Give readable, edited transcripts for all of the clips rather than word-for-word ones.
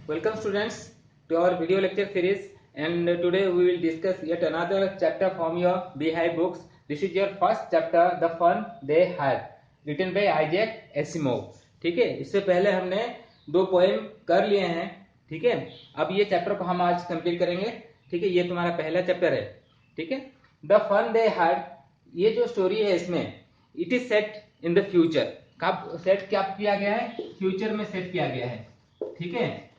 Welcome students to our video lecture series, and today we will discuss yet another chapter from your Beehive books. This is your first chapter, The Fun They Had, written by Isaac Asimov. ठीक है, इससे पहले हमने दो poem कर लिए हैं. ठीक है, अब ये चैप्टर को हम आज कंप्लीट करेंगे. ठीक है, ये तुम्हारा पहला चैप्टर है. ठीक है, द फन दे हैड, ये जो स्टोरी है इसमें it is set in the future. कब सेट क्या किया गया है? फ्यूचर में सेट किया गया है. ठीक है,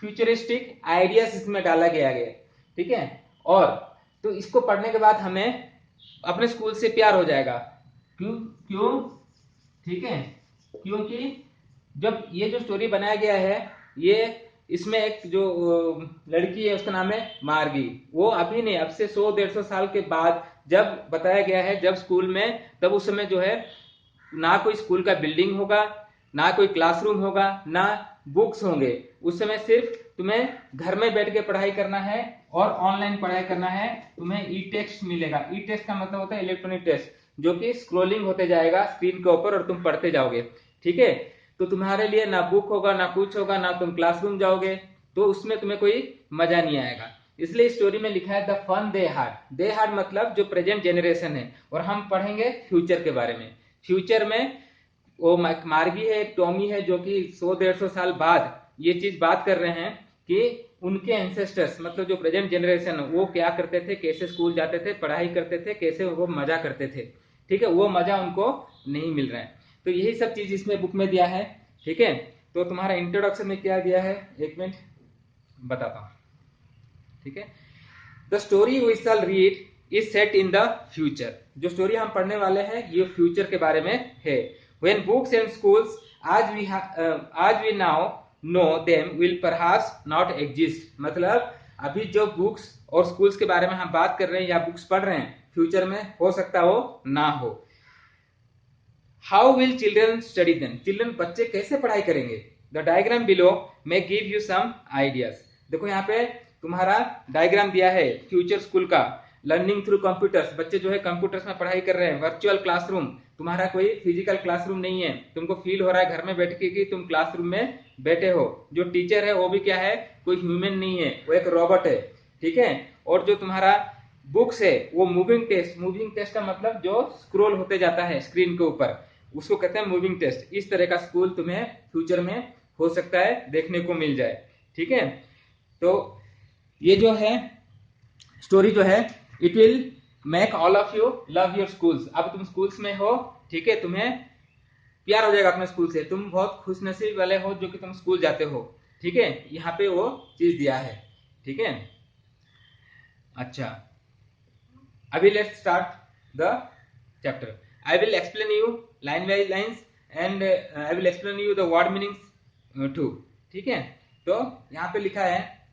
फ्यूचरिस्टिक आइडियाज इसमें डाला गया है. ठीक है, और तो इसको पढ़ने के बाद हमें अपने स्कूल से प्यार हो जाएगा. क्यों क्यों? ठीक है, क्योंकि जब ये जो स्टोरी बनाया गया है, ये इसमें एक जो लड़की है उसका नाम है मार्गी. वो अभी नहीं, अब से 100-150 साल के बाद जब बताया गया है, जब स्कूल में, तब उस समय जो है ना कोई स्कूल का बिल्डिंग होगा, ना कोई क्लासरूम होगा, ना बुक्स होंगे. उस समय सिर्फ तुम्हें घर में बैठ के पढ़ाई करना है और ऑनलाइन पढ़ाई करना है. तुम्हें ई टेक्स्ट मिलेगा. ई टेक्स्ट का मतलब होता है इलेक्ट्रॉनिक टेक्स्ट, जो कि स्क्रोलिंग होते जाएगा स्क्रीन के ऊपर और तुम पढ़ते जाओगे. ठीक है, तो तुम्हारे लिए ना बुक होगा, ना कुछ होगा, ना तुम क्लासरूम जाओगे, तो उसमें तुम्हें कोई मजा नहीं आएगा. इसलिए स्टोरी में लिखा है the fun they had. They had मतलब जो प्रेजेंट जेनरेशन है, और हम पढ़ेंगे फ्यूचर के बारे में. फ्यूचर में वो मार्गी है, टॉमी है, जो कि 100-150 साल बाद ये चीज बात कर रहे हैं कि उनके एंसेस्टर्स मतलब जो प्रेजेंट जनरेशन वो क्या करते थे, कैसे स्कूल जाते थे, पढ़ाई करते थे, कैसे वो मजा करते थे. ठीक है, वो मजा उनको नहीं मिल रहा है. तो यही सब चीज इसमें बुक में दिया है. ठीक है, तो तुम्हारा इंट्रोडक्शन में क्या दिया है, एक मिनट बताता हूं. ठीक है, the story we shall read is set in the future. जो स्टोरी हम पढ़ने वाले हैं ये फ्यूचर के बारे में है. When books and schools as we now know them will perhaps not exist. मतलब अभी जो बुक्स और स्कूल्स के बारे में हम बात कर रहे हैं या बुक्स पढ़ रहे हैं, फ्यूचर में हो सकता हो ना हो. How will children study then? Children बच्चे कैसे पढ़ाई करेंगे? The diagram below may give you some ideas. देखो यहाँ पे तुम्हारा डायग्राम दिया है फ्यूचर स्कूल का. लर्निंग थ्रू कंप्यूटर्स, बच्चे जो है कंप्यूटर्स में पढ़ाई कर रहे हैं. वर्चुअल क्लासरूम, तुम्हारा कोई फिजिकल क्लासरूम नहीं है, तुमको फील हो रहा है घर में बैठ के कि तुम क्लासरूम में बैठे हो. जो टीचर है वो भी क्या है, कोई ह्यूमन नहीं है, वो एक रोबोट है. ठीक है, और जो तुम्हारा बुक्स है वो मूविंग टेस्ट. मूविंग टेस्ट का मतलब जो स्क्रोल होते जाता है स्क्रीन के ऊपर, उसको कहते हैं मूविंग टेस्ट. इस तरह का स्कूल तुम्हें फ्यूचर में हो सकता है देखने को मिल जाए. ठीक है, तो ये जो है स्टोरी जो है it will make all of you love your schools. अब तुम स्कूल्स में हो, ठीक है, तुम्हें प्यार हो जाएगा अपने स्कूल से. तुम बहुत खुश नसीब वाले हो जो कि तुम स्कूल जाते हो. ठीक है, यहाँ पे वो चीज दिया है. ठीक है, अच्छा, अभी let's start the chapter. I will explain you line by lines and I will explain you the word meanings too. ठीक है, तो यहाँ पे लिखा है,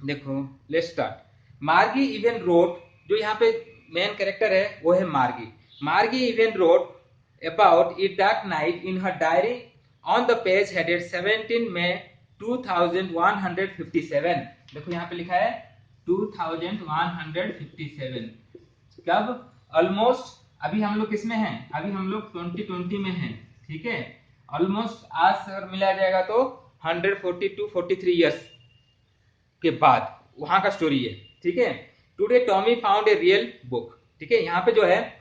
देखो, let's start. Margie even wrote, जो यहाँ पे मेन कैरेक्टर है वो है Margie. Margie even wrote about it that night in her diary on the page headed 17 May 2157. देखो यहाँ पे लिखा है 2157. कब? ऑलमोस्ट, अभी हम लोग किसमें हैं, अभी हम लोग 2020 में हैं. ठीक है, ऑलमोस्ट आज अगर मिला जाएगा तो 142-43 ईयर्स के बाद वहां का स्टोरी है. ठीक है, today Tommy found a real book. ठीक है, यहाँ पे जो है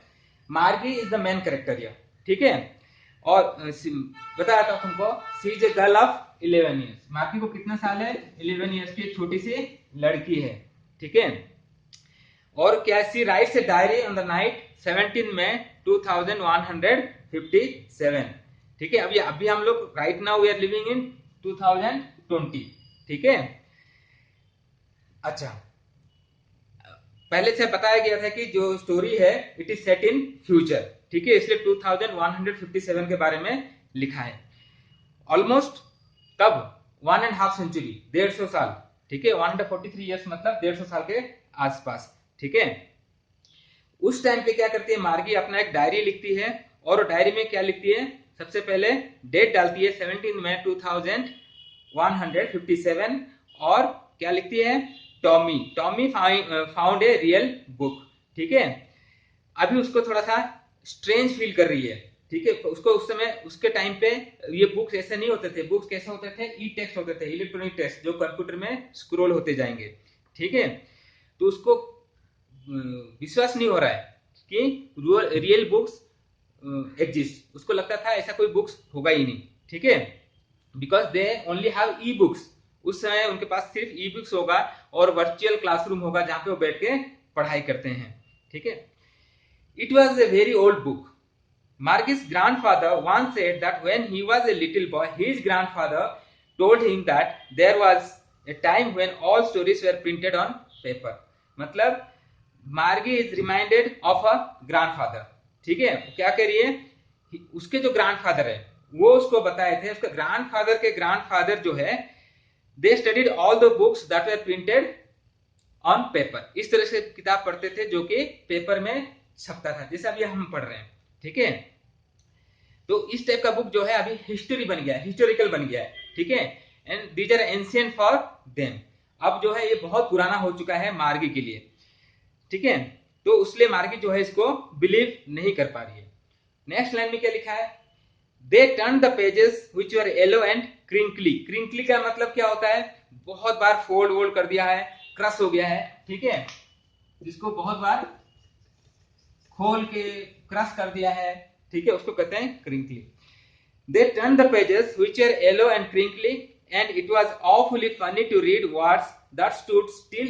Margie is the main character here. ठीक है, और बता रहा था तुमको, she is a girl of 11 years. Margie को कितना साल है? 11 ईयर्स की छोटी सी लड़की है. ठीक है, और क्या, she writes a diary on the night 17 May 2157. ठीक है, अभी हम लोग right now we are living in 2020. ठीक है, अच्छा, पहले से बताया गया था कि जो स्टोरी है it is set in future. ठीक है, इसलिए 2157 के बारे में लिखा है. ऑलमोस्ट कब? 1.5 सेंचुरी, 150 साल. ठीक है, 143 ईयर्स मतलब 150 साल के आसपास. ठीक है, उस टाइम पे क्या करती है मार्गी, अपना एक डायरी लिखती है, और डायरी में क्या लिखती है, सबसे पहले डेट डालती है 17 मई 2157, और क्या लिखती है, Tommy found a real book. ठीक है, अभी उसको थोड़ा सा स्ट्रेंज फील कर रही है. ठीक है। उसको उस समय उसके टाइम पे ये बुक्स ऐसे नहीं होते थे, बुक्स कैसे होते थे, ई टेक्स्ट होते थे, इलेक्ट्रॉनिक टेक्स्ट जो कंप्यूटर में स्क्रॉल होते जाएंगे, ठीक है। तो उसको विश्वास नहीं हो रहा है कि रियल बुक्स एग्जिस्ट, उसको लगता था ऐसा कोई बुक्स होगा ही नहीं, ठीक है, because they only have e books. उस समय उनके पास सिर्फ ई बुक्स होगा और वर्चुअल क्लासरूम होगा जहां पे वो बैठ के पढ़ाई करते हैं, ठीक है। It was a very old book. Margie's grandfather once said that when he was a little boy, his grandfather told him that there was a time when all stories were printed on paper. मतलब मार्गी is reminded of a grandfather, ठीक है। क्या कह रही है, उसके जो ग्रैंडफादर है वो उसको बताए थे, उसके ग्रैंडफादर के ग्रैंडफादर जो है, दे studied all the books that were printed on paper. इस तरह से किताब पढ़ते थे जो कि पेपर में छपता था, जैसे अभी हम पढ़ रहे हैं, ठीक है। तो इस टाइप का बुक जो है अभी हिस्ट्री बन गया है, हिस्टोरिकल बन गया है, ठीक है। And these are ancient for them. अब जो है ये बहुत पुराना हो चुका है मार्गी के लिए, ठीक है। तो उसलिए मार्गी जो है इसको बिलीव नहीं कर पा रही है। नेक्स्ट लाइन में क्या लिखा है, दे turn the pages which were yellow and crinkly. Crinkly का मतलब क्या होता है, बहुत बार फोल्ड वोल्ड कर दिया है, क्रश हो गया है, ठीक है, जिसको बहुत बार खोल के क्रश कर दिया है, ठीक है, उसको कहते हैं crinkly. They turn the pages which are yellow and crinkly and it was awfully funny to read words that stood still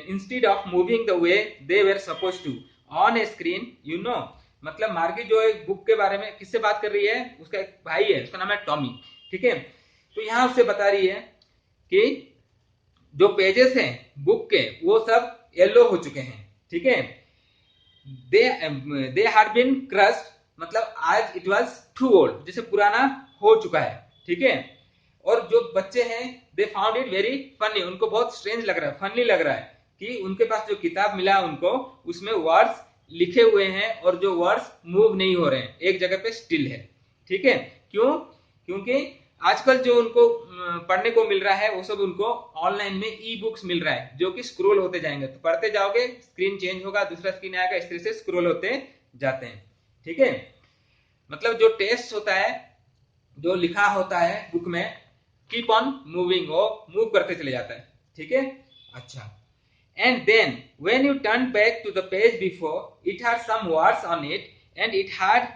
instead of moving the way they were supposed to on a screen, you know। मतलब मार्गी जो एक book के बारे में किससे बात कर रही है, उसका एक भाई है, उसका नाम है टॉमी, ठीक है। तो यहां उससे बता रही है कि जो पेजेस हैं बुक के वो सब येलो हो चुके हैं, ठीक है। दे हैड बीन क्रश्ड, मतलब आज इट वाज टू ओल्ड, जैसे पुराना हो चुका है, ठीक है। और जो बच्चे हैं they found it very funny, उनको बहुत स्ट्रेंज लग रहा है, फनी लग रहा है कि उनके पास जो किताब मिला उनको उसमें वर्ड्स लिखे हुए हैं और जो वर्ड्स मूव नहीं हो रहे हैं, एक जगह पे स्टिल है, ठीक है। क्यों, क्योंकि आजकल जो उनको पढ़ने को मिल रहा है वो सब उनको ऑनलाइन में ई बुक्स मिल रहा है जो कि स्क्रॉल होते जाएंगे, तो पढ़ते जाओगे, स्क्रीन चेंज होगा, दूसरा स्क्रीन आएगा, इस तरह से स्क्रॉल होते जाते हैं, ठीक है। मतलब जो टेक्स्ट होता है, जो लिखा होता है बुक में, कीप ऑन मूविंग, वो मूव करते चले जाता है, ठीक है। अच्छा, and then when you turn back to the page before, it had some words on it and it had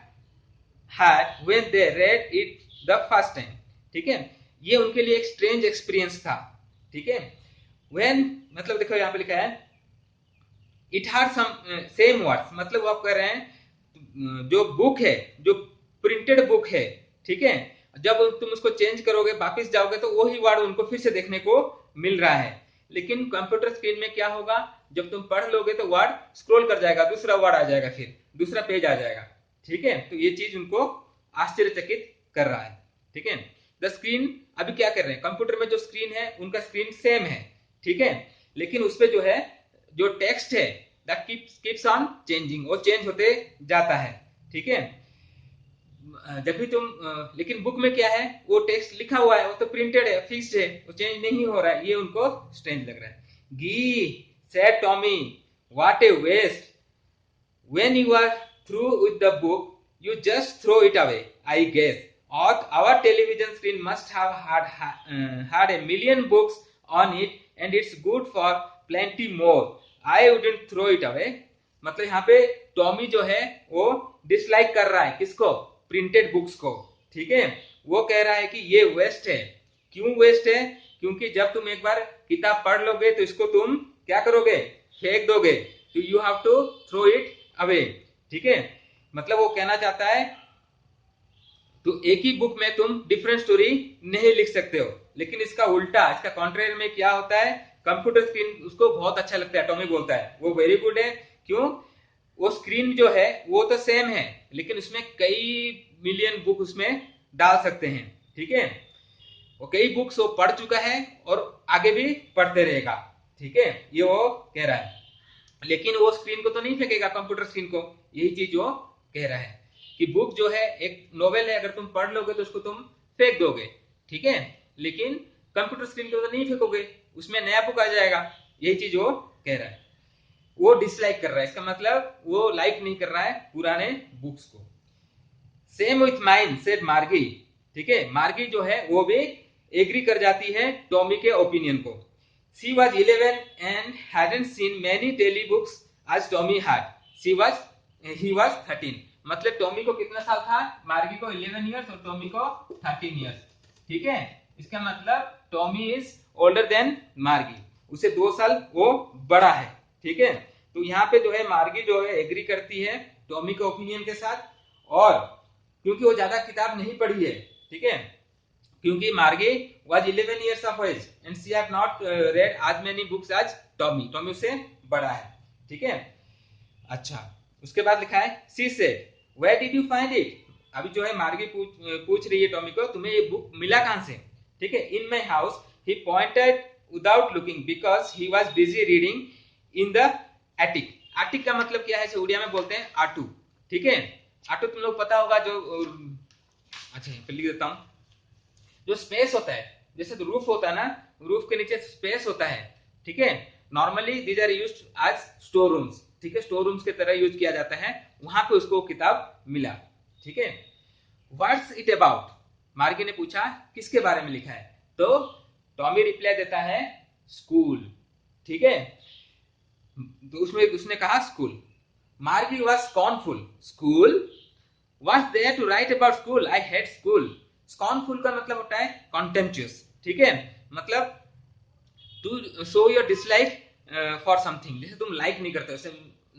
when they read it the first time, ठीक है। ये उनके लिए एक स्ट्रेंज एक्सपीरियंस था, ठीक है। when मतलब देखो यहाँ पे लिखा है it had some same words, मतलब वो आप कह रहे हैं जो बुक है, जो प्रिंटेड बुक है, ठीक है, जब तुम उसको चेंज करोगे वापिस जाओगे तो वही वर्ड उनको फिर से देखने को मिल रहा है। लेकिन कंप्यूटर स्क्रीन में क्या होगा, जब तुम पढ़ लोगे तो वर्ड स्क्रॉल कर जाएगा, दूसरा वर्ड आ जाएगा, फिर दूसरा पेज आ जाएगा, ठीक है। तो ये चीज उनको आश्चर्यचकित कर रहा है, ठीक है। द स्क्रीन, अभी क्या कर रहे हैं, कंप्यूटर में जो स्क्रीन है उनका स्क्रीन सेम है, ठीक है, लेकिन उसपे जो है जो टेक्स्ट है दैट कीप्स ऑन चेंजिंग, वो चेंज होते जाता है, ठीक है। जब भी तुम लेकिन बुक में क्या है, वो टेक्स्ट लिखा हुआ है, वो तो प्रिंटेड है, फिक्स्ड है, वो चेंज नहीं हो रहा है, ये उनको स्ट्रेंज लग रहा है। Gee said Tommy, what a waste, when you are through with the book you just throw it away, I guess, or our television screen must have had a million books on it and it's good for plenty more, I wouldn't throw it away। मतलब यहाँ पे Tommy जो है वो dislike कर रहा है किसको, प्रिंटेड बुक्स को, ठीक है। वो कह रहा है कि ये वेस्ट है। क्यों वेस्ट है, क्योंकि जब तुम एक बार किताब पढ़ लोगे तो इसको तुम क्या करोगे, फेंक दोगे, तो you have to throw it away, ठीक है। मतलब वो कहना चाहता है तो एक ही बुक में तुम डिफरेंट स्टोरी नहीं लिख सकते हो, लेकिन इसका उल्टा, इसका कॉन्ट्रेरी में क्या होता है, कंप्यूटर स्क्रीन उसको बहुत अच्छा लगता है, टॉमी बोलता है वो वेरी गुड है। क्यों, वो स्क्रीन जो है वो तो सेम है लेकिन उसमें कई मिलियन बुक उसमें डाल सकते हैं, ठीक है। वो कई बुक्स वो पढ़ चुका है और आगे भी पढ़ते रहेगा, ठीक है, ये वो कह रहा है। लेकिन वो स्क्रीन को तो नहीं फेंकेगा, कंप्यूटर स्क्रीन को, यही चीज वो कह रहा है कि बुक जो है एक नोवेल है, अगर तुम पढ़ लोगे तो उसको तुम फेंक दोगे, ठीक है, लेकिन कंप्यूटर स्क्रीन को तो नहीं फेंकोगे, उसमें नया बुक आ जाएगा, यही चीज वो कह रहा है। वो डिसलाइक कर रहा है, इसका मतलब वो लाइक नहीं कर रहा है पुराने बुक्स को। सेम विथ माइन सेड मार्गी, ठीक है, मार्गी जो है वो भी एग्री कर जाती है टॉमी के ओपिनियन को। She was 11 and hadn't seen many daily books आज टॉमी हैड, ही वॉज 13। मतलब टॉमी को कितना साल था, मार्गी को 11 ईयर्स और टॉमी को 13 ईयर्स, ठीक है। इसका मतलब टॉमी इज ओल्डर देन मार्गी, उसे 2 साल वो बड़ा है, ठीक है। तो यहाँ पे जो है मार्गी जो है एग्री करती है टॉमी के ओपिनियन के साथ, और क्योंकि वो ज्यादा किताब नहीं पढ़ी है, ठीक है, क्योंकि मार्गी was 11 years of age and she have not read as many books as Tommy, Tommy उससे बड़ा है, ठीक है। अच्छा, उसके बाद लिखा है she said where did you find it, अभी जो है मार्गी पूछ रही है टॉमी को तुम्हें ये बुक मिला कहां से, ठीक है। in my house he pointed without looking because he was busy reading in the attic, attic का मतलब क्या है, इसे उड़िया में बोलते हैं आटू, ठीक है। आटू तुम लोग पता होगा जो, अच्छा यहाँ पे लिख देता हूं, जो स्पेस होता है, जैसे तो रूफ होता है ना, रूफ के नीचे स्पेस होता है, ठीक है। Normally these are used as store rooms, ठीक है, स्टोर रूम्स की तरह यूज किया जाता है, वहां पे उसको किताब मिला, ठीक है। व्हाट्स इट अबाउट, मार्गी ने पूछा किसके बारे में लिखा है, तो टॉमी रिप्लाई देता है स्कूल, ठीक है। तो उसमें उसने कहा school. Margie was scornful, school, what's there to write about school, I hate school. Scornful का मतलब होता है कॉन्टेम्पचुअस, ठीक है, मतलब to show your dislike for something, जैसे तुम लाइक नहीं करते, वैसे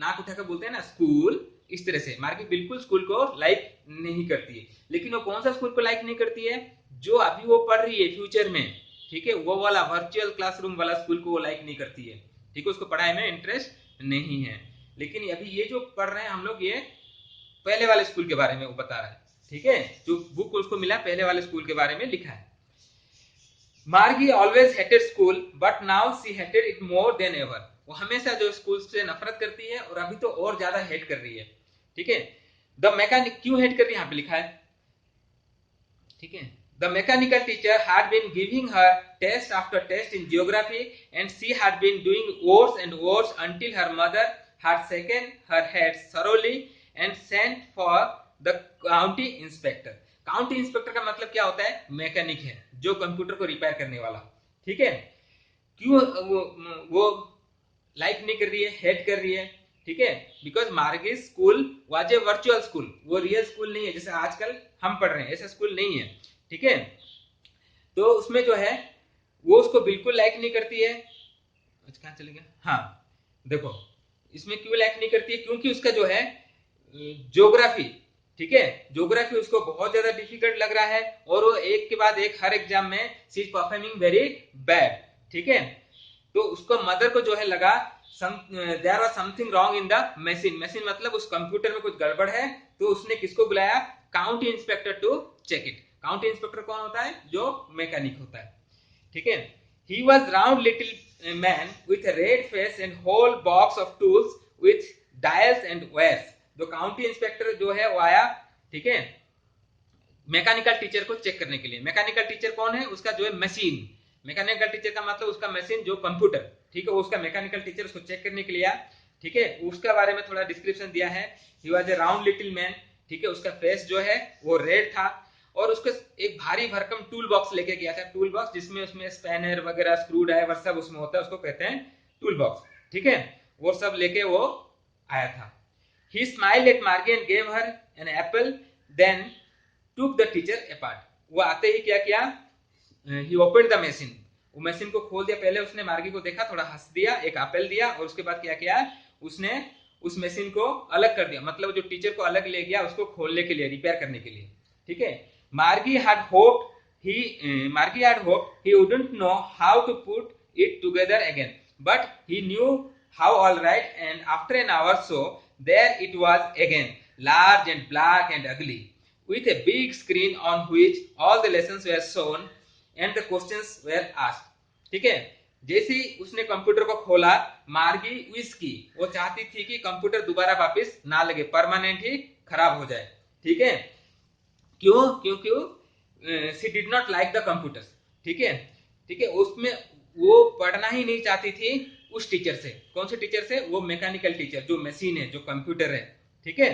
नाक उठाकर बोलते हैं ना स्कूल, इस तरह से मार्गी बिल्कुल स्कूल को लाइक नहीं करती है। लेकिन वो कौन सा स्कूल को लाइक नहीं करती है, जो अभी वो पढ़ रही है फ्यूचर में, ठीक है, वो वाला वर्चुअल क्लासरूम वाला स्कूल को वो लाइक नहीं करती है, ठीक है, उसको पढ़ाई में इंटरेस्ट नहीं है। लेकिन अभी ये जो पढ़ रहे हैं हम लोग, ये पहले वाले स्कूल के बारे में वो बता रहा है, ठीक है, जो बुक उसको मिला पहले वाले स्कूल के बारे में लिखा है। मार्गी always hated school but now she hated it more than ever, वो हमेशा जो स्कूल से नफरत करती है और अभी तो और ज्यादा हेट कर रही है, ठीक है। द मैकेनिक, क्यों हेट कर रही है यहाँ पे लिखा है, ठीक है। The mechanical teacher had been giving her test after test in geography and she had been doing worse and worse until her mother had shaken her head thoroughly and sent for the county inspector. County inspector का मतलब क्या होता है, mechanic है, जो computer को repair करने वाला, ठीक है। क्यों वो लाइक नहीं कर रही है, हेट कर रही है, ठीक है, बिकॉज मार्गी school was a virtual school, वो रियल स्कूल नहीं है जैसे आजकल हम पढ़ रहे हैं, ऐसा स्कूल नहीं है, ठीक है। तो उसमें जो है वो उसको बिल्कुल लाइक नहीं करती है। कहां चले गया, हाँ देखो, इसमें क्यों लाइक नहीं करती है, क्योंकि उसका जो है ज्योग्राफी, ठीक है, ज्योग्राफी उसको बहुत ज्यादा डिफिकल्ट लग रहा है, और वो एक के बाद एक हर एग्जाम में she is performing very bad, ठीक है। तो उसको मदर को जो है लगा there was something wrong in the machine, machine मतलब उस कंप्यूटर में कुछ गड़बड़ है, तो उसने किसको बुलाया, county inspector to check it. County inspector कौन होता है, जो मैकेनिक होता है, ठीक है। He was round little man with a red face and whole box of tools with dials and wires. तो काउंटी इंस्पेक्टर जो है वो आया, ठीक है, मैकेनिकल टीचर को चेक करने के लिए। मैकेनिकल टीचर कौन है, उसका जो है मशीन, मैकेनिकल टीचर का मतलब उसका मशीन जो कंप्यूटर, ठीक है, वो उसका मैकेनिकल टीचर उसको चेक करने के लिए आया, ठीक है। उसके बारे में थोड़ा डिस्क्रिप्शन दिया है, he was A round little man, ठीक है, उसका फेस जो है वो रेड था, और उसको एक भारी भरकम टूल बॉक्स लेके गया था, टूल बॉक्स जिसमें उसमें स्पैनर वगैरह स्क्रू ड्राइवर सब उसमें होता है, उसको कहते हैं टूल बॉक्स, ठीक है, वो सब लेके वो आया था। He smiled at Margie and gave her an apple, then took the teacher apart. वो आते ही क्या किया, he opened the machine, वो मशीन को खोल दिया, पहले उसने मार्गी को देखा, थोड़ा हंस दिया, एक एप्पल दिया, और उसके बाद क्या किया, उसने उस मशीन को अलग कर दिया, मतलब जो टीचर को अलग ले गया उसको खोलने के लिए, रिपेयर करने के लिए, ठीक है। मार्गी had hoped he wouldn't know how to put it together again, but he knew how all right, and after an hour so there it was again, large and black and ugly, with a big screen on which all the lessons were shown and the questions were asked, ठीक है। जैसे ही उसने computer को खोला, मार्गी wish की, वो चाहती थी कि कंप्यूटर दोबारा वापस ना लगे, परमानेंट ही खराब हो जाए, ठीक है। क्यों, क्योंकि she did not like the computer, ठीक है, ठीक है, उसमें वो पढ़ना ही नहीं चाहती थी उस टीचर से। कौन से टीचर से, वो मैकेनिकल टीचर, जो मशीन है, जो कंप्यूटर है, ठीक है।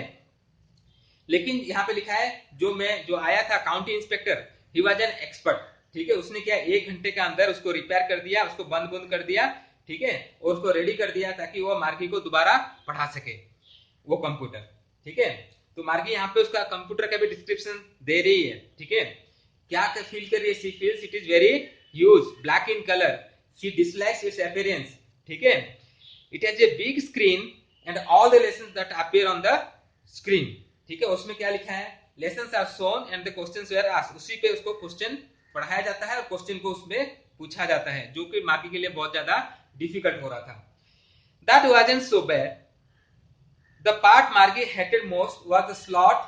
लेकिन यहाँ पे लिखा है जो आया था county inspector, he was an expert, ठीक है। उसने क्या 1 घंटे के अंदर उसको रिपेयर कर दिया, उसको बंद कर दिया, ठीक है, और उसको रेडी कर दिया ताकि वो मार्गी को दोबारा पढ़ा सके वो कंप्यूटर, ठीक है। तो मार्गी यहाँ पे उसका कंप्यूटर का भी डिस्क्रिप्शन दे रही है, ठीक है। क्या फील कर रही है? She feels it is very huge, black in colour, she dislikes its appearance, ठीक है। It has a big screen and all the lessons that appear on the screen, ठीक है। उसमें क्या लिखा है? Lessons are shown and the questions were asked, उसी पे उसको क्वेश्चन पढ़ाया जाता है और क्वेश्चन को उसमें पूछा जाता है, जो कि मार्गी के लिए बहुत ज्यादा डिफिकल्ट हो रहा था। That wasn't so bad. The part Margie hated most was the slot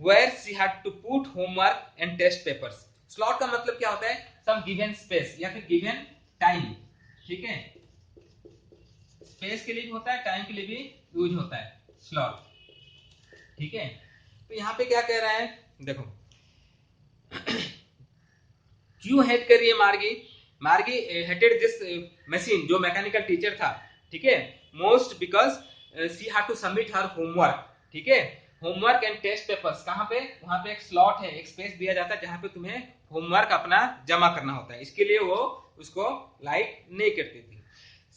where she had to put homework and test papers. Slot का मतलब क्या होता है? Some given space या फिर given time, ठीक है। स्पेस के लिए भी होता है, टाइम के लिए भी यूज होता है स्लॉट, ठीक है। तो यहाँ पे क्या कह रहा है देखो, क्यों हेट कर रही है Margie? Margie hated this machine, जो मैकेनिकल टीचर था, ठीक है, most because she had to submit her homework, ठीक है। होमवर्क एंड टेस्ट पेपर्स कहाँ पे? वहां पे एक स्लॉट है, एक स्पेस दिया जाता है जहां पे तुम्हें होमवर्क अपना जमा करना होता है, इसके लिए वो उसको लाइक नहीं करती थी।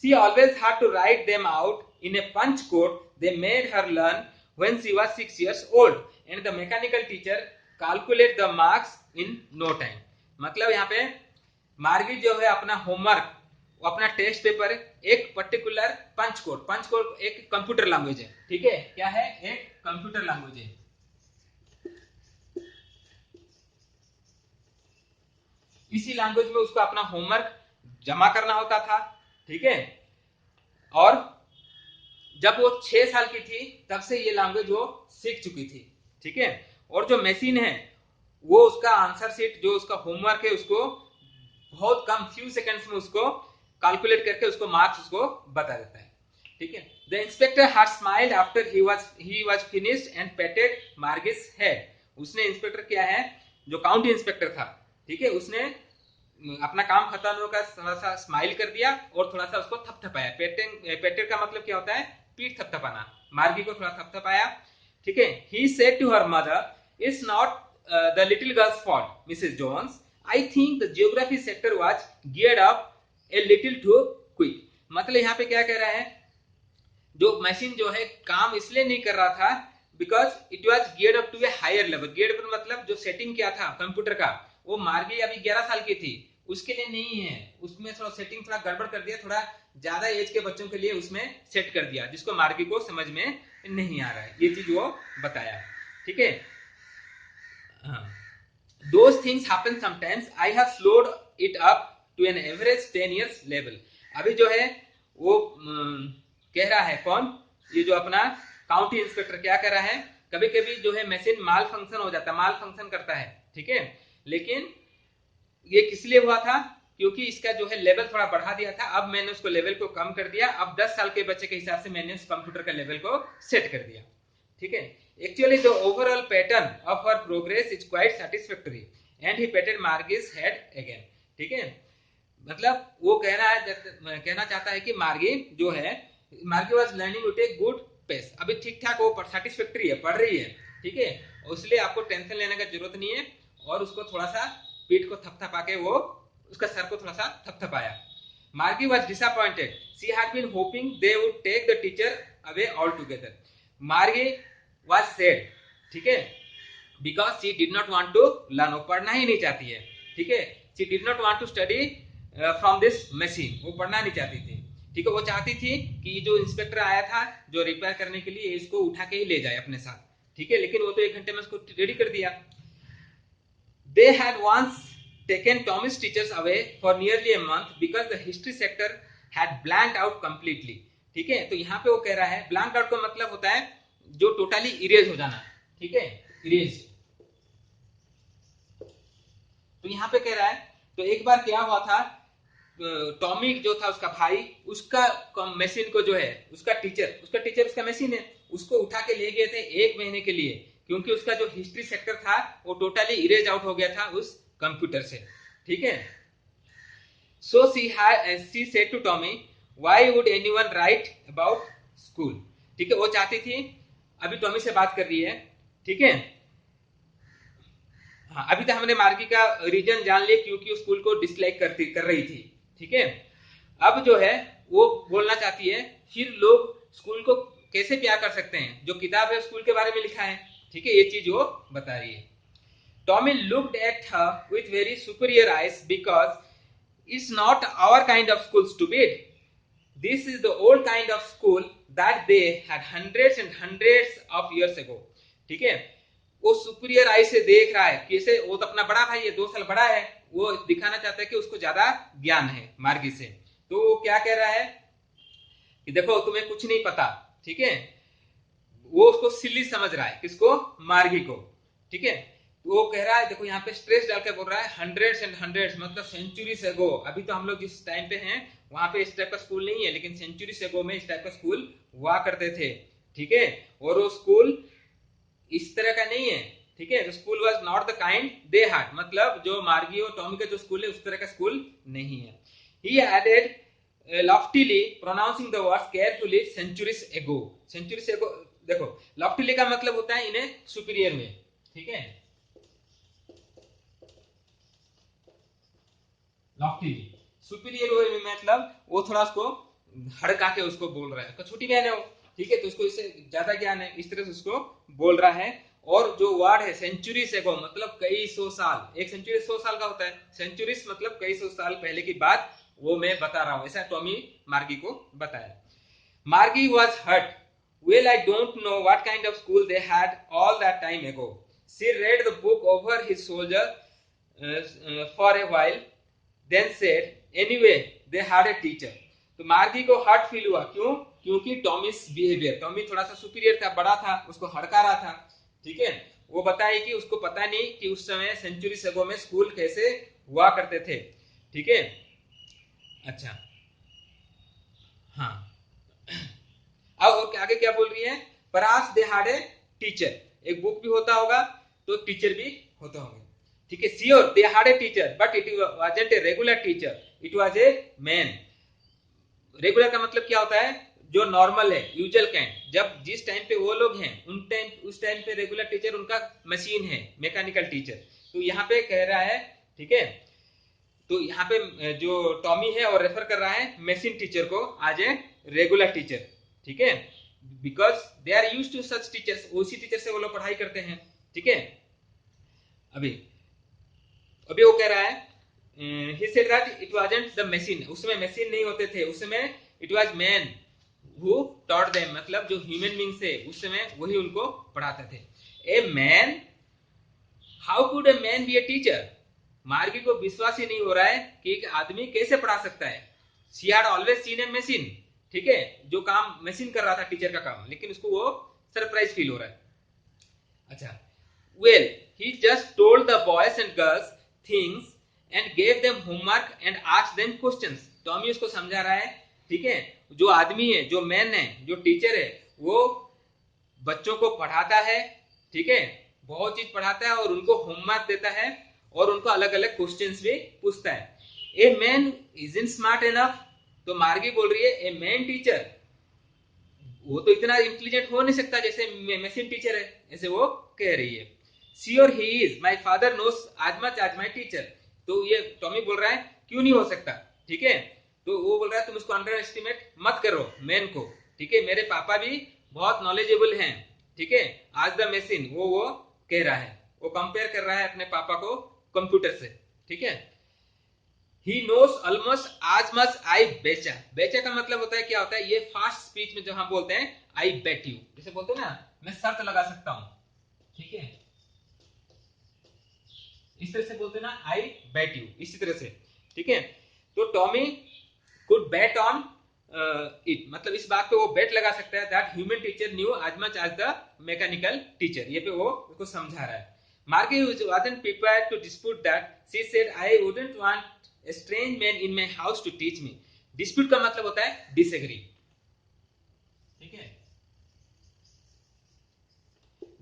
She always had to write them out in a punch code they made her learn when she was 6 years old, and the mechanical teacher calculate the marks in no time. मतलब यहाँ पे मार्गी जो है अपना होमवर्क, अपना test paper एक particular पंच code एक कंप्यूटर लैंग्वेज है, ठीक है। क्या है? एक कंप्यूटर लैंग्वेज है। इसी लैंग्वेज में उसको अपना होमवर्क जमा करना होता था, ठीक है। और जब वो 6 साल की थी तब से ये लैंग्वेज वो सीख चुकी थी, ठीक है। और जो मशीन है वो उसका आंसर शीट, जो उसका होमवर्क है, उसको बहुत कम फ्यू सेकंड्स में उसको कैलकुलेट करके उसको मार्क्स उसको बता देता है, ठीक है। The inspector had smiled after he was finished and patted Margie's head. उसने इंस्पेक्टर क्या है, जो काउंटी इंस्पेक्टर था, ठीक है, उसने अपना काम खत्म होकर थोड़ा सा स्माइल कर दिया और थोड़ा सा उसको थपथपाया। पेटेड का मतलब क्या होता है? पीठ थपथपाना। मार्गी को थोड़ा थपथपाया, ठीक है। He said to her mother, it's not the little girl's fault Mrs Jones, I think the geography sector was geared up a little too quick. मतलब यहाँ पे क्या कह रहा है, जो मशीन जो है काम इसलिए नहीं कर रहा था because it was geared up to a higher level. Geared up मतलब जो सेटिंग किया था कंप्यूटर का, वो मार्गी अभी 11 साल की थी, उसके लिए नहीं है, उसमें थोड़ा सेटिंग थोड़ा गड़बड़ कर दिया, थोड़ा ज्यादा एज के बच्चों के लिए उसमें सेट कर दिया, जिसको मार्गी को समझ में नहीं आ रहा है। ये चीज वो बताया, ठीक है। Those things happen sometimes. I have slowed it up to an average 10 years level. अभी जो है वो कह रहा है कौन? ये जो अपना काउंटी इंस्पेक्टर क्या कह रहा है, कभी कभी जो है मशीन माल फंक्शन हो जाता है, माल फंक्शन करता है, ठीक है। लेकिन ये किस लिए हुआ था? क्योंकि इसका जो है लेवल थोड़ा बढ़ा दिया था, अब मैंने उसको लेवल को कम कर दिया, अब 10 साल के बच्चे के हिसाब से मैंने उस कंप्यूटर का लेवल को सेट कर दिया, ठीक है। Actually, the overall pattern of her progress is quite satisfactory, and he patted Margie's head again. ठीक है, मतलब वो कहना चाहता है कि मार्गी जो है, Margie was learning to take good pace. अभी ठीक ठाक वो सेटिस्फैक्टरी है, पढ़ रही है, ठीक है, इसलिए आपको टेंशन लेने का जरूरत नहीं है। और उसको थोड़ा सा पीठ को थपथपा के वो उसका सर को थोड़ा सा थपथपाया। Margie was disappointed, she had been hoping they would take the teacher away all together. Margie was said, ठीक है, because she did not want to learn, वो पढ़ना ही नहीं चाहती है, ठीक है। she did not want to study from this machine, वो पढ़ना नहीं चाहती थी, ठीक है। वो चाहती थी कि जो इंस्पेक्टर आया था जो रिपेयर करने के लिए, इसको उठा के ही ले जाए अपने साथ, ठीक है। लेकिन वो तो 1 घंटे में उसको रेडी कर दिया। they had once taken Tommy's teachers away for nearly a month because the history sector had blanked out completely, ठीक है। तो यहाँ पे वो कह रहा है, ब्लैंक आउट का मतलब होता है जो टोटली इरेज हो जाना, ठीक है, इरेज। तो यहाँ पे कह रहा है, तो एक बार क्या हुआ था, टॉमी जो था उसका भाई, उसका मशीन को जो है, उसका टीचर उसका मशीन है, उसको उठा के ले गए थे 1 महीने के लिए, क्योंकि उसका जो हिस्ट्री सेक्टर था वो टोटली इरेज आउट हो गया था उस कंप्यूटर से, ठीक है। So she said to Tommy, why would anyone write about school, ठीक है। वो चाहती थी, अभी टॉमी से बात कर रही है, ठीक है। हाँ, अभी तक हमने मार्गी का रीजन जान लिया क्योंकि उस स्कूल को डिसलाइक कर रही थी। ठीक है, अब जो है वो बोलना चाहती है फिर लोग स्कूल को कैसे प्यार कर सकते हैं, जो किताब है स्कूल के बारे में लिखा है। ठीक है, ये चीज वो बता रही है। Tommy looked at her with very superior eyes because it's not our kind of school stupid, this is the old kind of school that they had hundreds and hundreds of years ago. ठीक है, वो superior आई से देख रहा है, कैसे वो तो अपना बड़ा भाई है, 2 साल बड़ा है, वो दिखाना चाहता है कि उसको ज्यादा ज्ञान है मार्गी से। तो वो क्या कह रहा है कि देखो तुम्हें कुछ नहीं पता। ठीक है, वो उसको सिली समझ रहा है, किसको, मार्गी को। ठीक है, वो कह रहा है, देखो यहाँ पे स्ट्रेस डाल के बोल रहा है हंड्रेड्स एंड हंड्रेड्स, मतलब सेंचुरी से अगो। अभी तो हम लोग जिस टाइम पे हैं वहां पे इस टाइप का स्कूल नहीं है, लेकिन सेंचुरी से अगो में इस टाइप का स्कूल हुआ करते थे। ठीक है, और वो स्कूल इस तरह का नहीं है। ठीक है, school was not the kind they had, मतलब जो मार्गी और टॉमी का जो स्कूल है उस तरह का स्कूल नहीं है। He added loftily pronouncing the words carefully centuries ago. Centuries ago, देखो लॉफ्टीली का मतलब होता है इन्हें सुपीरियर में। ठीक है, लॉफ्टीली सुपीरियर वे में मतलब वो थोड़ा उसको हड़का के उसको बोल रहा है, तो छोटी बहन है वो। ठीक है, तो उसको इससे ज्यादा ज्ञान है, इस तरह से उसको बोल रहा है। और जो वर्ड है सेंचुरी से को मतलब कई सौ साल, एक सेंचुरी 100 साल का होता है, सेंचुरीज मतलब कई सौ साल पहले की बात वो मैं बता रहा हूं, ऐसा टॉमी मार्गी को बताया। Margie was hurt, well I don't know what kind of school they had all that time ago, she read the book over his shoulder for a while then said anyway they had a teacher. तो Margie को hurt feel हुआ, क्यों, क्योंकि टॉमी's behaviour, Tommy थोड़ा सा superior था, बड़ा था, उसको हड़का रहा था। ठीक है, वो बताए कि उसको पता नहीं कि उस समय सेंचुरी सगो में स्कूल कैसे हुआ करते थे। ठीक है, अच्छा, हाँ, अब आगे क्या बोल रही है, परहाप्स दे हैड ए टीचर, एक बुक भी होता होगा तो टीचर भी होता होगा। ठीक है, sure they had a teacher but it wasn't a regular teacher, it was a man. Regular का मतलब क्या होता है, जो नॉर्मल है, यूजुअल काइंड। जब जिस टाइम पे वो लोग हैं उस टाइम पे रेगुलर टीचर उनका मशीन है, मैकेनिकल टीचर। तो यहाँ पे कह रहा है, ठीक है, तो यहाँ पे जो टॉमी है और रेफर कर रहा है मशीन टीचर को आज ए रेगुलर टीचर। ठीक है, because they are use to such teachers, उसी टीचर से वो लोग पढ़ाई करते हैं। ठीक है, अभी अभी वो कह रहा है he said that it wasn't the machine, उस समय मशीन नहीं होते थे, उस समय it was man who taught them, मतलब जो ह्यूमन बींग थे उस समय वही उनको पढ़ाते थे। A man, how could a man B a teacher, मार्गी को विश्वास ही नहीं हो रहा है कि एक आदमी कैसे पढ़ा सकता है। She had always seen A machine, ठीक है, जो काम मशीन कर रहा था टीचर का काम, लेकिन उसको वो सरप्राइज फील हो रहा है। अच्छा, well he just told the boys and girls things and gave them homework and asked them questions। Tommy उसको समझा रहा है, ठीक है, जो आदमी है, जो मैन है, जो टीचर है, वो बच्चों को पढ़ाता है। ठीक है, बहुत चीज पढ़ाता है और उनको होमवर्क देता है और उनको अलग अलग क्वेश्चंस भी पूछता है। A man isn't smart enough, तो मार्गी बोल रही है ए मैन टीचर, वो तो इतना इंटेलिजेंट हो नहीं सकता जैसे मशीन टीचर है, ऐसे वो कह रही है। Sure he is, my father knows as much as my teacher, तो ये टॉमी बोल रहा है क्यों नहीं हो सकता। ठीक है, तो वो बोल रहा है तुम इसको अंडर एस्टिमेट मत करो मैन को। ठीक है, मेरे पापा भी बहुत नॉलेजेबल हैं। ठीक है, आज द मशीन, वो कह रहा है, वो कंपेयर कर रहा है अपने पापा को कंप्यूटर से। ठीक है, He knows almost as much I betcha। बेचा का मतलब होता है, क्या होता है, ये फास्ट स्पीच में जो हम बोलते हैं I bet you, जैसे बोलते हैं ना मैं शर्त लगा सकता हूं। ठीक है, इस तरह से बोलते हैं ना I bet you, इसी तरह से। ठीक है, तो Tommy could bet on it, मतलब इस बात पे वो बेट लगा सकता है that human teacher knew as much as the mechanical teacher, ये पे वो उसको समझा रहा है। Margie wasn't prepared to dispute that, she said I wouldn't want a strange man in my house to teach me। dispute का मतलब होता है disagree। ठीक है,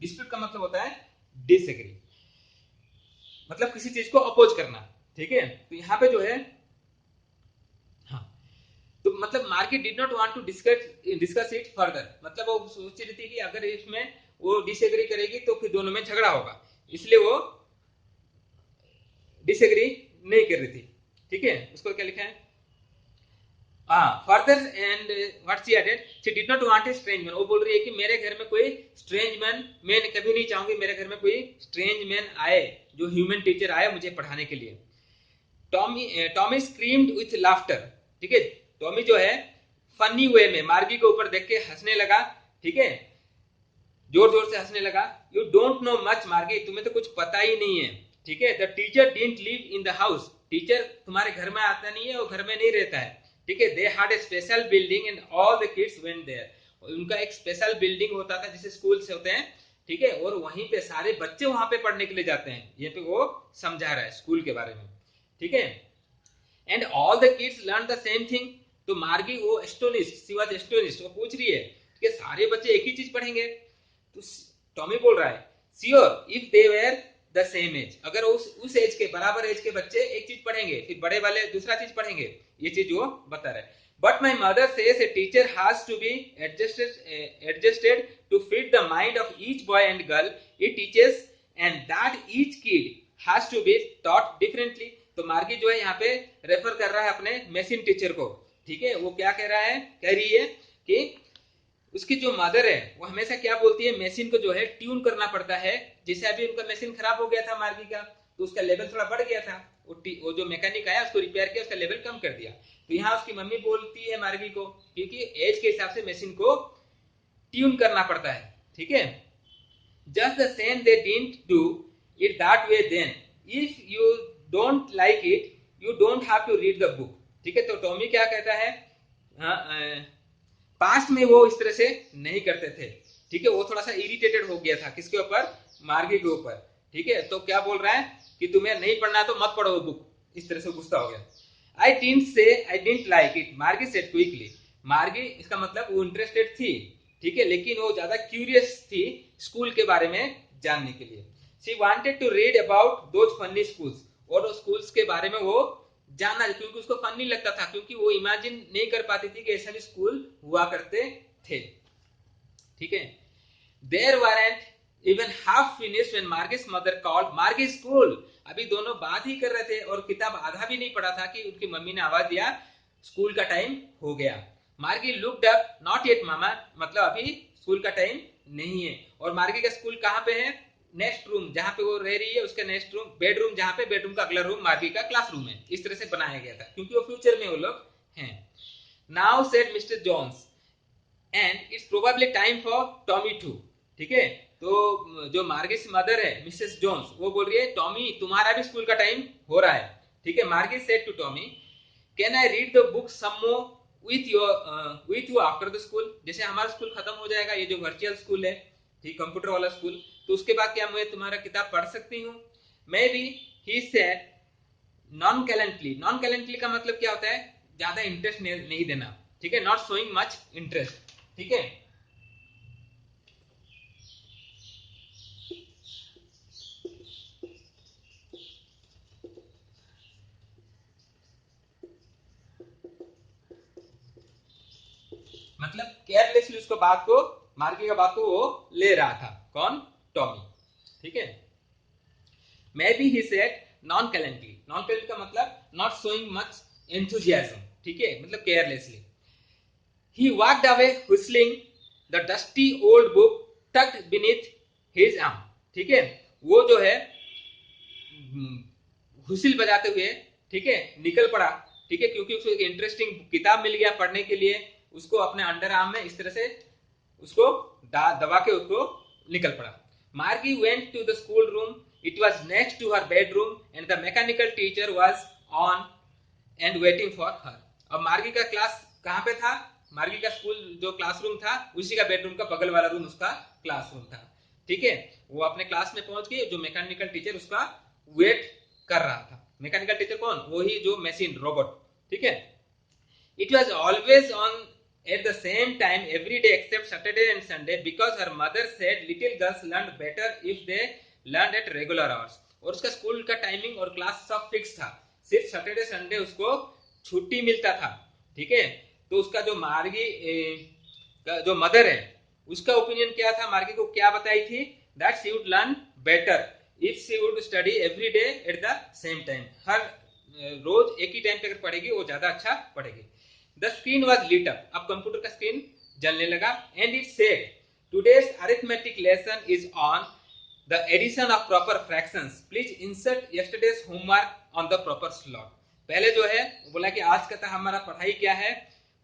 dispute का मतलब होता है disagree, मतलब किसी चीज को अपोज करना। ठीक है, तो यहाँ पे जो है, हाँ, तो मतलब Margie did not want to discuss it further, मतलब वो सोच रही थी कि अगर इसमें वो डिसएग्री करेगी तो फिर दोनों में झगड़ा होगा, इसलिए वो डिसएग्री नहीं कर रही थी। ठीक है, उसको क्या लिखा है, further and what she added, she did not want a strange man, वो बोल रही है कि मेरे घर में कोई स्ट्रेंज मैन, मैं कभी नहीं चाहूंगी मेरे घर में कोई स्ट्रेंज मैन आए, जो ह्यूमन टीचर आए मुझे पढ़ाने के लिए। टॉमी स्क्रीम्ड विथ लाफ्टर, ठीक है, टॉमी जो है फनी वे में मार्गी के ऊपर देख के हंसने लगा, ठीक है, जोर जोर से हंसने लगा। यू डोंट नो मच मार्गी, तुम्हें तो कुछ पता ही नहीं है, ठीक है, the teacher didn't live in the house, teacher तुम्हारे घर में आता नहीं है, वो घर में नहीं रहता है, ठीक है, they had a special building and all the kids went there, उनका एक स्पेशल बिल्डिंग होता था जैसे स्कूल से होते हैं, ठीक है, और वहीं पे सारे बच्चे वहां पे पढ़ने के लिए जाते हैं, ये पे वो समझा रहा है स्कूल के बारे में, ठीक है, and all the kids learn the same thing, तो मार्गी वो एस्टोनिश्ड, शी वाज एस्टोनिश्ड, वो पूछ रही है कि सारे बच्चे एक ही चीज पढ़ेंगे, तो टॉमी बोल रहा है sure if they were the same age, अगर उस एज के बराबर एज के बच्चे एक चीज पढ़ेंगे फिर बड़े वाले दूसरा चीज पढ़ेंगे, ये चीज वो बता रहा है। But my mother says a teacher has to be adjusted to fit the mind of each boy and girl it teaches and that each kid has to be taught differently, तो मार्गी जो है यहाँ पे refer कर रहा है अपने machine teacher को, ठीक है, वो क्या कह रहा है, कह रही है कि उसकी जो मदर है वो हमेशा क्या बोलती है, मशीन को जो है ट्यून करना पड़ता है, जैसे अभी उनका मशीन खराब हो गया था मार्गी का, तो उसका लेवल थोड़ा बढ़ गया था, वो जो मैकेनिक आया उसको रिपेयर किया, उसका लेवल कम कर दिया, तो यहाँ उसकी मम्मी बोलती है मार्गी को क्योंकि एज के हिसाब से मशीन को ट्यून करना पड़ता है, ठीक है, just the same they didn't do it that way then, if you don't like it you don't have to read the book, ठीक है, तो टॉमी क्या कहता है, पास्ट में वो इस तरह से नहीं करते थे, ठीक है, वो थोड़ा सा इरिटेटेड हो गया था किसके ऊपर, मार्गी के ऊपर, ठीक है, तो क्या बोल रहा है कि तुम्हें नहीं पढ़ना तो मत पढ़ो बुक, इस तरह से गुस्सा हो गया। आई डिडंट लाइक इट, मार्गी सेड क्विकली, मार्गी इसका मतलब वो इंटरेस्टेड थी, ठीक है, लेकिन वो ज्यादा क्यूरियस थी स्कूल के बारे में जानने के लिए, she wanted to read about those funny schools, और स्कूल्स के बारे में वो जानना, क्योंकि उसको फन नहीं लगता था, क्योंकि वो इमेजिन नहीं कर पाती थी कि ऐसा भी स्कूल हुआ करते थे, ठीक है, there weren't even half finished when Margie's mother called Margie school, अभी दोनों बात ही कर रहे थे और किताब आधा भी नहीं पढ़ा था कि उनकी मम्मी ने आवाज दिया स्कूल का टाइम हो गया, मार्गी लुक्ड अप, नॉट येट मामा, मतलब अभी स्कूल का टाइम नहीं है, और मार्गी का स्कूल कहाँ पे है, नेक्स्ट रूम जहां पे वो रह रही है उसका नेक्स्ट रूम, बेडरूम जहां पे, बेडरूम का अगला रूम मार्गी का क्लासरूम है, इस तरह से बनाया गया था क्योंकि वो फ्यूचर में वो लोग हैं। Now said Mr Jones and it's probably time for Tommy to, ठीक है, तो जो मार्गी की मदर है मिसेस जॉन्स वो बोल रही है टॉमी तुम्हारा भी स्कूल का टाइम हो रहा है, ठीक है, Margie said to Tommy can I read the book some more with you after the school, जैसे हमारा स्कूल खत्म हो जाएगा, ये जो वर्चुअल स्कूल है, ठीक, कंप्यूटर वाला स्कूल, तो उसके बाद क्या मैं तुम्हारा किताब पढ़ सकती हूँ, may be, he said nonchalantly, nonchalantly का मतलब क्या होता है, ज्यादा इंटरेस्ट नहीं देना, ठीक है, नॉट शोइंग मच इंटरेस्ट, ठीक है, मतलब केयरलेसली उसको बात को, मार्गी का बात को वो ले रहा था, कौन, टॉमी, ठीक है, may be he said nonchalantly, nonchalantly का मतलब नॉट शोइंग मच एंथुजियाज्म, ठीक है, मतलब carelessly, he walked away whistling the dusty old book tucked beneath his arm, ठीक है, वो जो है हुसिल बजाते हुए, ठीक है, निकल पड़ा, ठीक है, क्योंकि उसको एक इंटरेस्टिंग किताब मिल गया पढ़ने के लिए, उसको अपने अंडर आर्म में इस तरह से उसको दबा के उसको निकल पड़ा। Margie went to the school room, it was next to her bedroom and the mechanical teacher was on and waiting for her, अब मार्गी का क्लास कहाँ पे था, मार्गी का स्कूल जो क्लासरूम था उसी का बेडरूम का बगल वाला रूम उसका क्लासरूम था, ठीक है, वो अपने क्लास में पहुंच गए, जो मैकेनिकल टीचर उसका वेट कर रहा था, मैकेनिकल टीचर कौन, वही जो मशीन रोबोट, ठीक है, it was always on at the same time every day except Saturday and Sunday because her mother said little girls learned better if they learned at regular hours, और उसका school का timing और class सब fix था, सिर्फ Saturday Sunday उसको छुट्टी मिलता था, ठीक है, तो उसका जो मार्गी का जो मदर है उसका ओपिनियन क्या था, मार्गी को क्या बताई थी, that she would learn better if she would study every day at the same time, हर रोज एक ही टाइम पे अगर पढ़ेगी वो ज्यादा अच्छा पढ़ेगी। The screen was lit up, अब कंप्यूटर का स्क्रीन जलने लगा, and it said today's arithmetic lesson is on the addition of proper fractions, please insert yesterday's homework on the proper slot. पहले जो है बोला कि आज का हमारा पढ़ाई क्या है,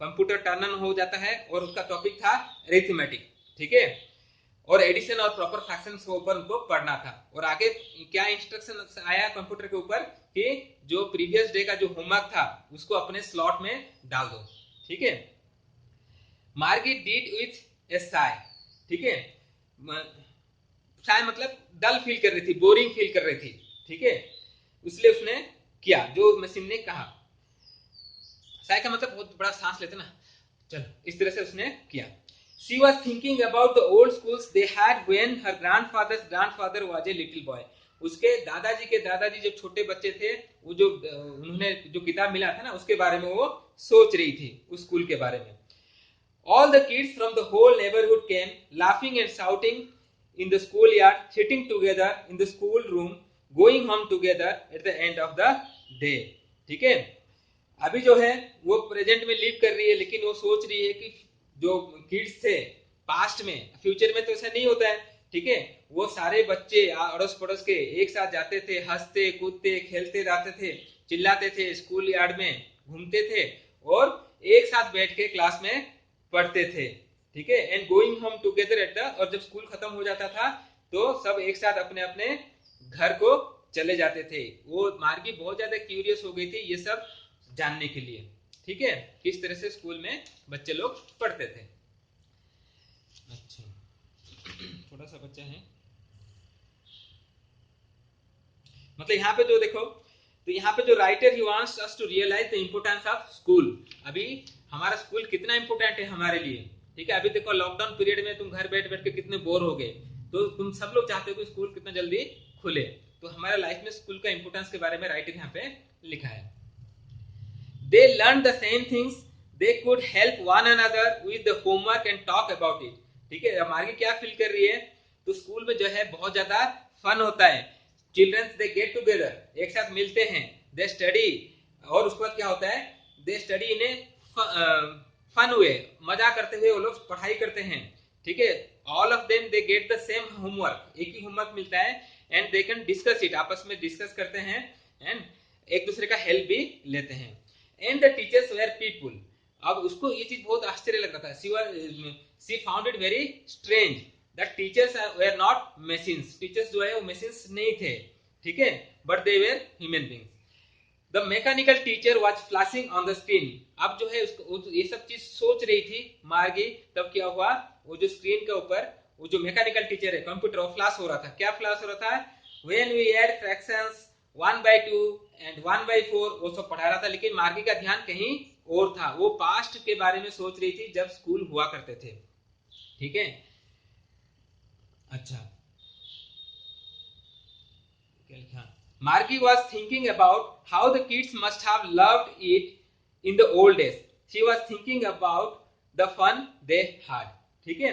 कंप्यूटर टर्न ऑन हो जाता है और उसका टॉपिक था अरिथमेटिक, ठीक है, और एडिशन और प्रॉपर फ्रैक्शंस के ऊपर उनको पढ़ना था। और आगे क्या इंस्ट्रक्शन आया कंप्यूटर के ऊपर कि जो प्रीवियस डे का जो होमवर्क था उसको अपने स्लॉट में डाल दो, ठीक है। मार्गी डिड विथ ए साय, ठीक है, साय मतलब डल फील कर रही थी, बोरिंग फील कर रही थी, ठीक है, इसलिए उसने किया जो मशीन ने कहा। साय का मतलब बहुत बड़ा सांस लेते ना, चलो इस तरह से उसने किया। She was thinking about the old schools they had when her grandfather's grandfather was a little boy. उसके दादाजी के दादाजी जब छोटे बच्चे थे, वो जो उन्होंने जो किताब मिला था ना उसके बारे में वो सोच रही थी, उस स्कूल के बारे में। All the kids from the whole neighborhood came laughing and shouting in the schoolyard, sitting together in the school room, going home together at the end of the day, ठीक है। अभी जो है वो प्रेजेंट में लिव कर रही है, लेकिन वो सोच रही है कि जो किड्स थे पास्ट में, फ्यूचर में तो ऐसा नहीं होता है, ठीक है, वो सारे बच्चे अड़ोस पड़ोस के एक साथ जाते थे, हंसते कूदते खेलते रहते थे, चिल्लाते थे, स्कूल यार्ड में घूमते थे और एक साथ बैठ के क्लास में पढ़ते थे, ठीक है। And going home together at the, और जब स्कूल खत्म हो जाता था तो सब एक साथ अपने अपने घर को चले जाते थे। वो मार्गी बहुत ज्यादा क्यूरियस हो गई थी ये सब जानने के लिए, ठीक है, किस तरह से स्कूल में बच्चे लोग पढ़ते थे। अच्छा, थोड़ा सा बच्चा है, मतलब यहाँ पे जो देखो, तो यहाँ पे जो writer he wants us to realise the importance of school. अभी हमारा स्कूल कितना इंपोर्टेंट है हमारे लिए, ठीक है। अभी देखो लॉकडाउन पीरियड में तुम घर बैठ बैठ के कितने बोर हो गए, तो तुम सब लोग चाहते हो कि स्कूल कितना जल्दी खुले, तो हमारे लाइफ में स्कूल का इंपोर्टेंस के बारे में राइटर यहाँ पे लिखा है। They learned the same things. They could help one another with the homework and talk about it. ठीक है, अब आगे क्या फील कर रही है, तो स्कूल में जो है बहुत ज्यादा फन होता है। चिल्ड्रंस दे गेट टुगेदर, एक साथ मिलते हैं, दे स्टडी, और उसके बाद क्या होता है, they study in a fun way, मजा करते हुए वो लोग पढ़ाई करते हैं, ठीक है। All of them they get the same homework, एक ही होमवर्क मिलता है, and they can discuss it, आपस में डिस्कस करते हैं, एंड एक दूसरे का हेल्प भी लेते हैं। And the teachers were people, अब उसको ये चीज बहुत आश्चर्य लग रहा था, she found it very strange that teachers were not machines, teachers जो है वो मशीन्स नहीं थे, ठीक है, but they were human beings. The mechanical teacher was flashing on the screen, अब जो है उसको ये सब चीज सोच रही थी मार्गी, तब क्या हुआ, वो जो स्क्रीन के ऊपर वो जो मैकेनिकल टीचर है कंप्यूटर, वो फ्लैश हो रहा था। क्या फ्लैश हो रहा था, when we add fractions 1/2 and 1/4, वो सब पढ़ा रहा था, लेकिन मार्गी का ध्यान कहीं और था, वो पास्ट के बारे में सोच रही थी जब स्कूल हुआ करते थे, ठीक है। अच्छा, क्या लिखा, Margie was thinking about how the kids must have loved it in the old days. She was thinking about the fun they had. ठीक है,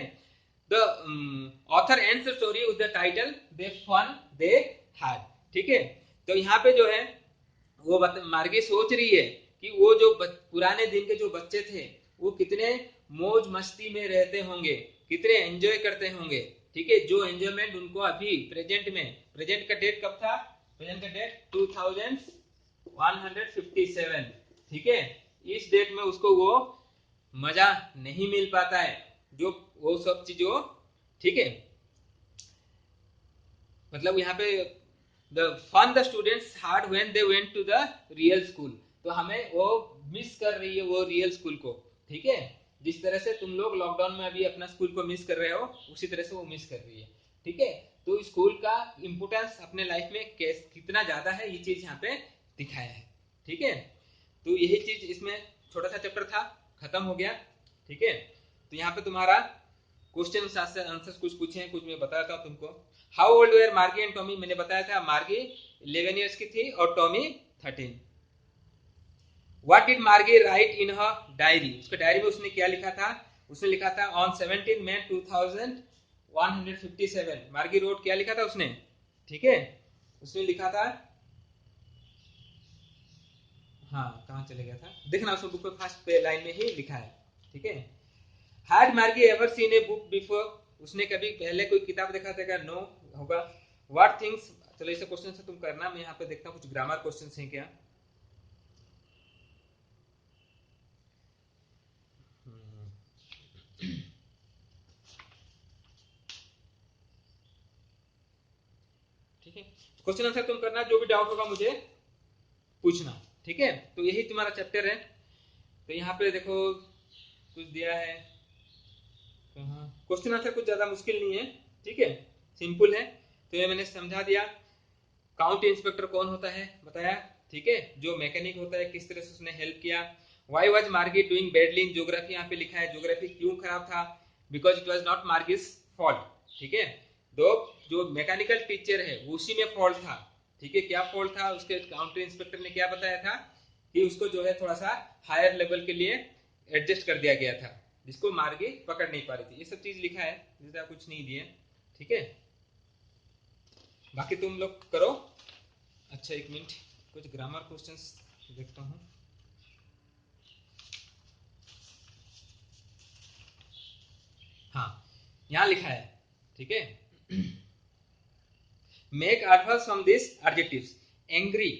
the author ends the story with the title the fun they had. ठीक है, तो यहाँ पे जो है वो मार्गी सोच रही है कि वो जो पुराने दिन के जो बच्चे थे वो कितने मौज मस्ती में रहते होंगे, कितने एंजॉय करते होंगे, ठीक है। जो एंजॉयमेंट उनको अभी प्रेजेंट में, प्रेजेंट का डेट कब था, प्रेजेंट का डेट 2157, ठीक है, इस डेट में उसको वो मजा नहीं मिल पाता है, जो वो सब चीजों, ठीक है। मतलब यहाँ पे the fun the students had when they went to the real school, तो हमें वो मिस कर रही है वो रियल स्कूल को, ठीक है। जिस तरह से तुम लोग लॉकडाउन में अभी अपना स्कूल को मिस कर रहे हो, उसी तरह से वो मिस कर रही है, ठीक है। तो स्कूल का इंपोर्टेंस अपने लाइफ में कितना ज्यादा है, ये चीज यहाँ पे दिखाया है, ठीक है। तो यही चीज इसमें छोटा सा चैप्टर था, खत्म हो गया, ठीक है। तो यहाँ पे तुम्हारा क्वेश्चन आंसर कुछ पूछे हैं, कुछ मैं बताता हूँ तुमको। हाउ ओल्ड वेर मार्गी एंड टॉमी, मैंने बताया था मार्गी 11 इयर्स की थी और टॉमी 13। व्हाट डिड मार्गी राइट इन हर डायरी, उसके डायरी में उसने क्या लिखा था, उसने लिखा था ऑन 17 मई 2157 मार्गी रोड, क्या लिखा था उसने, ठीक है, उसने लिखा था, हाँ कहाँ चले गया था, देखना उसमें बुक में फर्स्ट लाइन में ही लिखा है, ठीक है। हैड मार्गी ever seen a book before, उसने कभी पहले कोई किताब देखा था क्या, नो होगा। व्हाट थिंग्स, चलो इसे क्वेश्चन से तुम करना, मैं यहाँ पे देखता हूँ कुछ ग्रामर क्वेश्चन हैं क्या। ठीक है, क्वेश्चन आंसर तुम करना, जो भी डाउट होगा मुझे पूछना, ठीक है। तो यही तुम्हारा चैप्टर है। तो यहाँ पे देखो कुछ दिया है, क्वेश्चन आंसर कुछ ज्यादा मुश्किल नहीं है, ठीक है, सिंपल है। तो ये मैंने समझा दिया। काउंटी इंस्पेक्टर कौन होता है बताया, ठीक है, जो मैकेनिक होता है, किस तरह से उसने हेल्प किया। वाई वॉज मार्गी डूइंग बैडली इन ज्योग्राफी, यहाँ पे लिखा है ज्योग्राफी क्यों खराब था, because it was not मार्गिस fault, ठीक है। दो, जो मैकेनिकल टीचर है उसी में फॉल्ट था, ठीक है, क्या फॉल्ट था, उसके काउंटी इंस्पेक्टर ने क्या बताया था कि उसको जो है थोड़ा सा हायर लेवल के लिए एडजस्ट कर दिया गया था, जिसको मार्गी पकड़ नहीं पा रही थी। ये सब चीज लिखा है, ज्यादा कुछ नहीं दिए, ठीक है। बाकी तुम लोग करो। अच्छा एक मिनट, कुछ ग्रामर क्वेश्चंस देखता हूँ। हाँ यहाँ लिखा है, ठीक है, make adverbs from this adjectives, angry,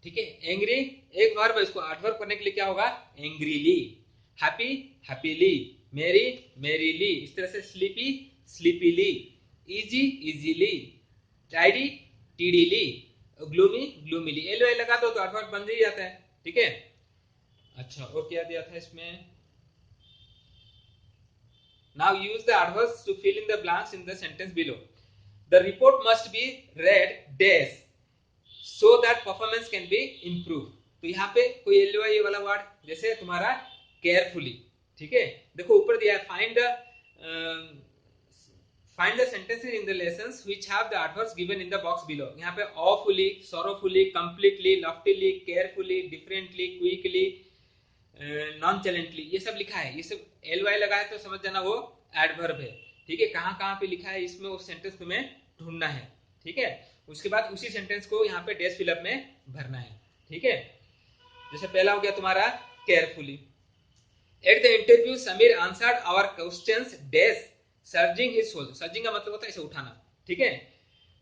ठीक है, एंग्री एक वर्ब है, इसको एडवर्ब करने के लिए क्या होगा, angrily, happy happily, merry merrily, इस तरह से sleepy sleepily, easy easily, tidy tidily, gloomy gloomily, L Y लगा दो तो एडवर्ब बन ही जाता है, ठीक है। अच्छा और क्या दिया था इसमें, now use the adverbs to fill in the blanks in the sentence below. The report must be read dash so that performance can be improved. तो यहाँ पे कोई एल वाई वाला वर्ड, जैसे तुम्हारा केयरफुली, ठीक है, देखो ऊपर दिया है find the sentences in the lessons which have the adverbs given in the box below. यहाँ पे awfully, sorrowfully, completely, loftily, carefully, differently, quickly, नॉनचैलेंटली, ये सब लिखा है, ये सब एल वाई लगा है तो समझ जाना वो एडवर्ब है, ठीक है। कहाँ कहाँ पे लिखा है इसमें वो सेंटेंस तुम्हें ढूंढना है, ठीक है। उसके बाद उसी सेंटेंस को यहाँ पे डैश फिलअप में भरना है, ठीक है। जैसे पहला हो गया तुम्हारा carefully, at the interview Sameer answered our questions dash shrugging his shoulder, shrugging का मतलब होता है इसे उठाना, ठीक है।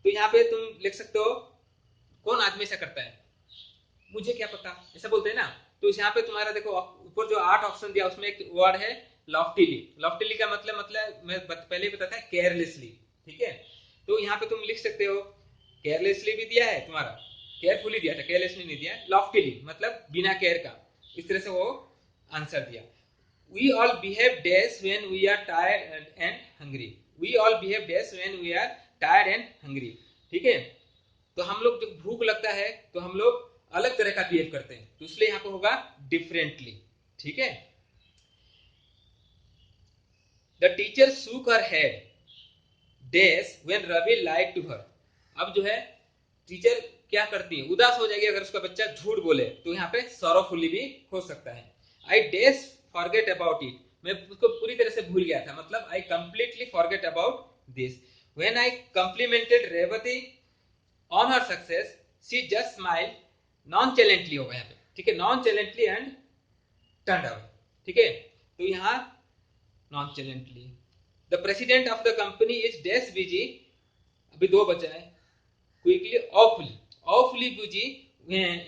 तो यहाँ पे तुम लिख सकते हो कौन आदमी ऐसा करता है, मुझे क्या पता, ऐसा बोलते हैं ना। तो यहाँ पे तुम्हारा देखो ऊपर जो 8 ऑप्शन दिया उसमें एक वर्ड है लॉफ्टीली, लॉफ्टीली का मतलब मैं पहले ही बताया केयरलेसली, ठीक है। तो यहाँ पे तुम लिख सकते हो, केयरलेसली भी दिया है तुम्हारा, केयरफुली दिया था, केयरलेसली नहीं दिया, लॉफ्टीली मतलब बिना केयर का, इस तरह से वो आंसर दिया। We all behave days when we are tired and hungry. We all behave days when we are tired and hungry. ठीक है, तो हम लोग जब भूख लगता है तो हम लोग अलग तरह का बिहेव करते हैं, तो इसलिए यहाँ पे होगा डिफरेंटली, ठीक है। The teacher shook her head days when Ravi lied to her. अब जो है टीचर क्या करती है, उदास हो जाएगी अगर उसका बच्चा झूठ बोले, तो यहाँ पे sorrowfully भी हो सकता है। I days forget about it, मैं उसको पूरी तरह से भूल गया था, मतलब I completely forget about this. When I complimented Revati on her success, she just smiled nonchalantly होगा यहाँ पे, ठीक है, nonchalantly and turned away, ठीक है। तो यहाँ nonchalantly, the president of the company is dash busy, अभी दो बचा है, quickly awfully, awfully busy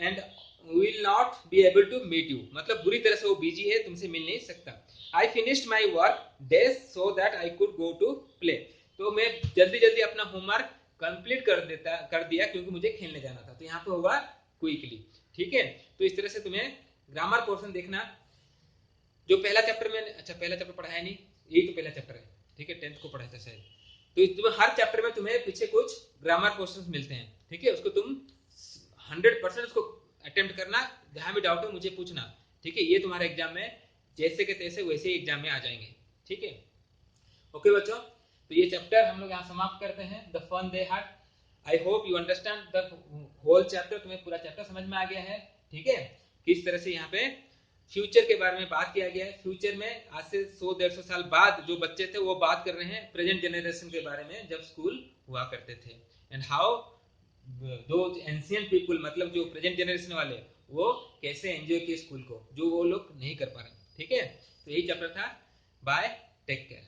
and will not be able to meet you, मतलब बुरी तरह से वो बिजी है, तुमसे मिल नहीं सकता। I finished my work dash so that I could go to play, तो मैं जल्दी जल्दी अपना होमवर्क कंप्लीट कर दिया क्योंकि मुझे खेलने जाना था, तो यहाँ पे होगा क्विकली, ठीक है। तो इस तरह से तुम्हें ग्रामर पोर्शन देखना, जो पहला चैप्टर में, अच्छा पहला चैप्टर पढ़ाया नहीं, यही तो पहला चैप्टर है, ठीक है, 10th को पढ़ाया था शायद। तो तुम्हें हर चैप्टर में तुम्हें पीछे कुछ ग्रामर क्वेश्चंस मिलते हैं, ठीक है, उसको तुम 100% उसको अटेम्प्ट करना, जहां भी डाउट हो मुझे पूछना, ठीक है। ये तुम्हारे एग्जाम में जैसे के तैसे वैसे ही एग्जाम में आ जाएंगे, ठीक है। ओके बच्चों, तो ये चैप्टर हम लोग यहाँ समाप्त करते हैं, the fun they had. I hope you understand the whole chapter, तुम्हें पूरा चैप्टर समझ में आ गया है, ठीक है, किस तरह से यहाँ पे फ्यूचर के बारे में बात किया गया है। फ्यूचर में आज से 100-150 साल बाद जो बच्चे थे वो बात कर रहे हैं प्रेजेंट जनरेशन के बारे में, जब स्कूल हुआ करते थे, एंड हाउ दो एंशियंट पीपल, मतलब जो प्रेजेंट जनरेशन वाले, वो कैसे एंजॉय किए स्कूल को, जो वो लोग नहीं कर पा रहे। ठीक है, तो यही चैप्टर था। Bye, take care.